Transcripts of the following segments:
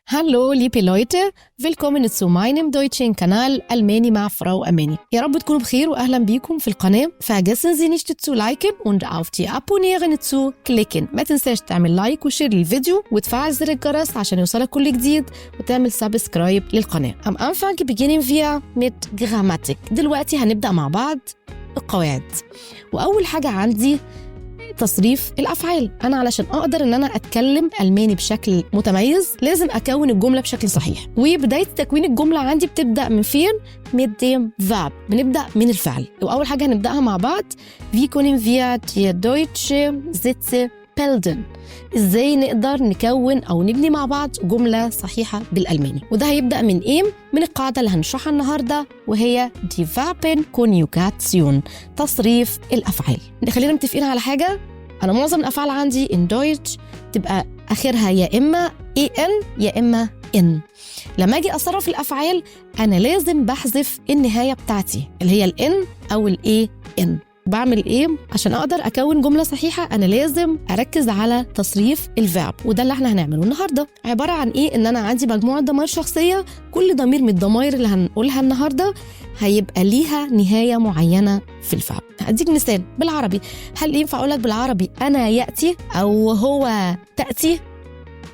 Hallo liebe Leute, willkommen zu meinem deutschen Kanal Almani مع Frau Amani. يا رب تكونوا بخير وأهلا بيكم في القناة. Vergessen Sie nicht zu liken und auf die Abonnieren zu klicken. ما تنساش تعمل لايك وشير للفيديو وتفعل زر الجرس عشان يوصلك كل جديد وتعمل سبسكرايب للقناة. Am Anfang beginnen wir mit Grammatik. دلوقتي هنبدأ مع بعض القواعد. وأول حاجة عندي تصريف الأفعال. أنا علشان أقدر إن أنا أتكلم ألماني بشكل متميز لازم أكون الجملة بشكل صحيح. وبداية تكوين الجملة عندي بتبدأ من فين؟ mit dem Verb. بنبدأ من الفعل. وأول حاجة هنبدأها مع بعض wie können wir die deutsche Sätze bilden. إزاي نقدر نكون أو نبني مع بعض جملة صحيحة بالألماني. وده هيبدأ من إيه؟ من القاعدة اللي هنشرحها النهاردة وهي die Verbenkonjugation، تصريف الأفعال. خلينا متفقين على حاجة، أنا معظم الأفعال عندي in Deutsch تبقى آخرها يا إما en يا إما in. لما أجي أصرف الأفعال أنا لازم بحذف النهاية بتاعتي اللي هي الإن أو الإيه in. بعمل إيه؟ عشان أقدر أكون جملة صحيحة أنا لازم أركز على تصريف الفعل، وده اللي احنا هنعمله النهاردة. عبارة عن إيه؟ إن أنا عندي مجموعة ضمائر شخصية، كل ضمير من الضمائر اللي هنقولها النهاردة هيبقى ليها نهاية معينة في الفعل. هديك مثال بالعربي. هل ينفع أقولك بالعربي أنا يأتي أو هو تأتي؟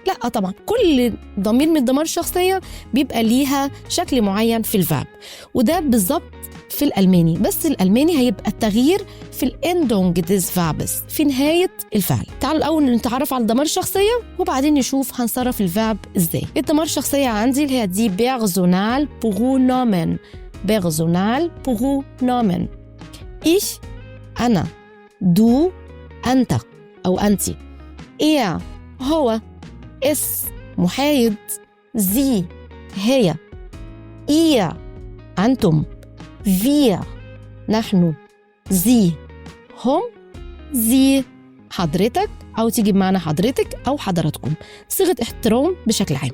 لا طبعا، كل ضمير من الضمائر الشخصية بيبقى ليها شكل معين في الفعل، وده بالظبط في الألماني. بس الألماني هيبقى التغيير في الإندونج ديز فابس، في نهاية الفعل. تعالوا الأول نتعرف على الضمائر الشخصية وبعدين نشوف هنصرف الفعل إزاي. الضمائر الشخصية عندي اللي هي دي بيرسونال برونومن. بيرسونال برونومن. إيش، أنا، دو، أنت أو أنتي، إيه، هو، إس، محايد، زي، هي، إيه، أنتم، wir، نحن، sie، هم، sie، حضرتك أو تيجي بمعنى حضرتك أو حضراتكم، صيغة احترام بشكل عام.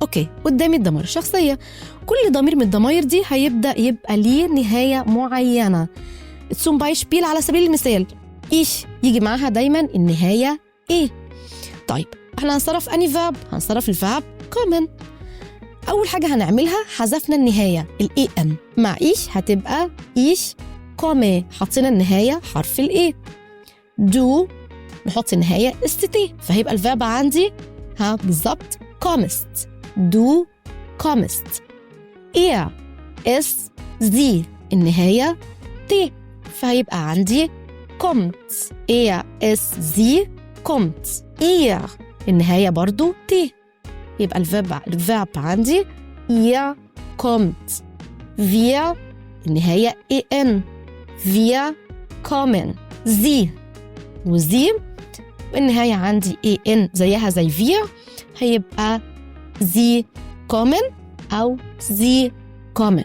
أوكي، قدامي الضمائر الشخصية. كل ضمير من الضمائر دي هيبدأ يبقى ليه نهاية معينة. zum Beispiel على سبيل المثال إيش يجي معاها دايما النهاية إيه. طيب احنا هنصرف أني verb؟ هنصرف الverb kommen. أول حاجة هنعملها حذفنا النهاية الإي إن. مع إيش هتبقى إيش كومي، حطينا النهاية حرف الإي. دو نحط النهاية استي، فهيبقى الفيرب عندي بالظبط كومست. دو كومست. إيه إس زي، النهاية تي، فهيبقى عندي كومت. إيه إس زي كومت. إيه النهاية برضو تي، يبقى الفيرب عندي ihr kommt. wir النهاية en. wir kommen. sie وزي النهاية عندي en زيها زي wir، هيبقى sie kommen أو sie kommen.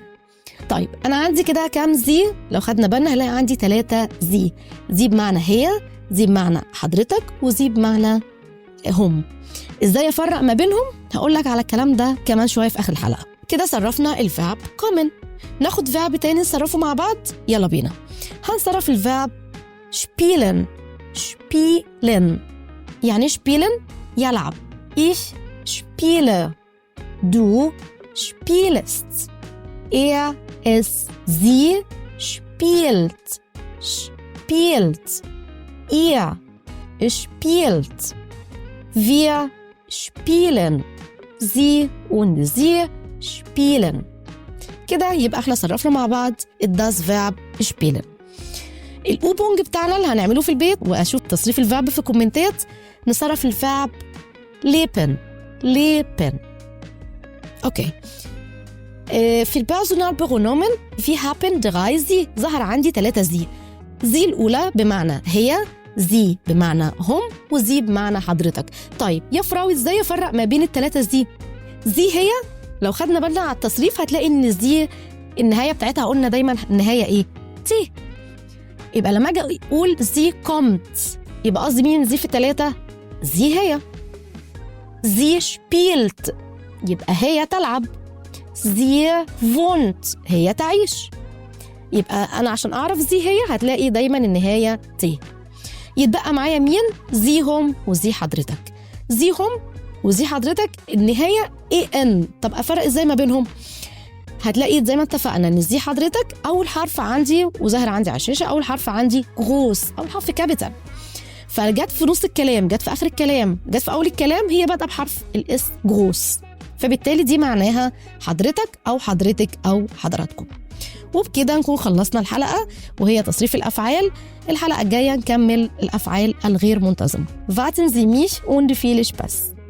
طيب أنا عندي كده كام زي؟ لو خدنا بالنا هلاقي عندي 3 زي. زي بمعنى هي، زي بمعنى حضرتك، وزي بمعنى هم. ازاي افرق ما بينهم؟ هقول لك على الكلام ده كمان شويه في اخر الحلقه. كده صرفنا الفعل kommen. ناخد فعل تاني نصرفه مع بعض، يلا بينا. هنصرف الفعل spielen. spielen يعني spielen يلعب. ich spiele. du spielst. er es sie spielt. spielt. ihr spielt. wir spielen. sie und sie spielen. كده يبقى احنا صرفنا مع بعض das Verb spielen. الأوبونج بتاعنا اللي هنعمله في البيت، وأشوف تصريف الفعل في الكومنتات، نصرف الفعل leben. leben. أوكي. في البيرسونال برونومن في haben 3 زي، ظهر عندي 3 زي. زي الأولى بمعنى هي، زي بمعنى هم، وزي بمعنى حضرتك. طيب يا فراوي ازاي افرق ما بين ال3 زي؟ زي هي لو خدنا بالنا على التصريف هتلاقي ان زي النهايه بتاعتها قلنا دايما النهايه ايه؟ تي. يبقى لما اجي اقول زي كومت يبقى قصدي مين زي في 3؟ زي هي. زي شبيلت يبقى هي تلعب. زي فونت هي تعيش. يبقى انا عشان اعرف زي هي هتلاقي دايما النهايه تي. يتبقى معايا مين؟ زيهم وزي حضرتك. زيهم وزي حضرتك النهاية ان. طب افرق ازاي ما بينهم؟ هتلاقي زي ما اتفقنا ان زي حضرتك اول حرف عندي وظاهر عندي على الشاشه، اول حرف عندي غوص، اول حرف كابيتال، فجت في نص الكلام، جت في اخر الكلام، جت في اول الكلام، هي بادئه بحرف الاس غوص، فبالتالي دي معناها حضرتك او حضرتك او حضراتكم. وبكده نكون خلصنا الحلقه وهي تصريف الافعال. الحلقه الجايه نكمل الافعال الغير منتظمه. Warten Sie mich und viel Spaß.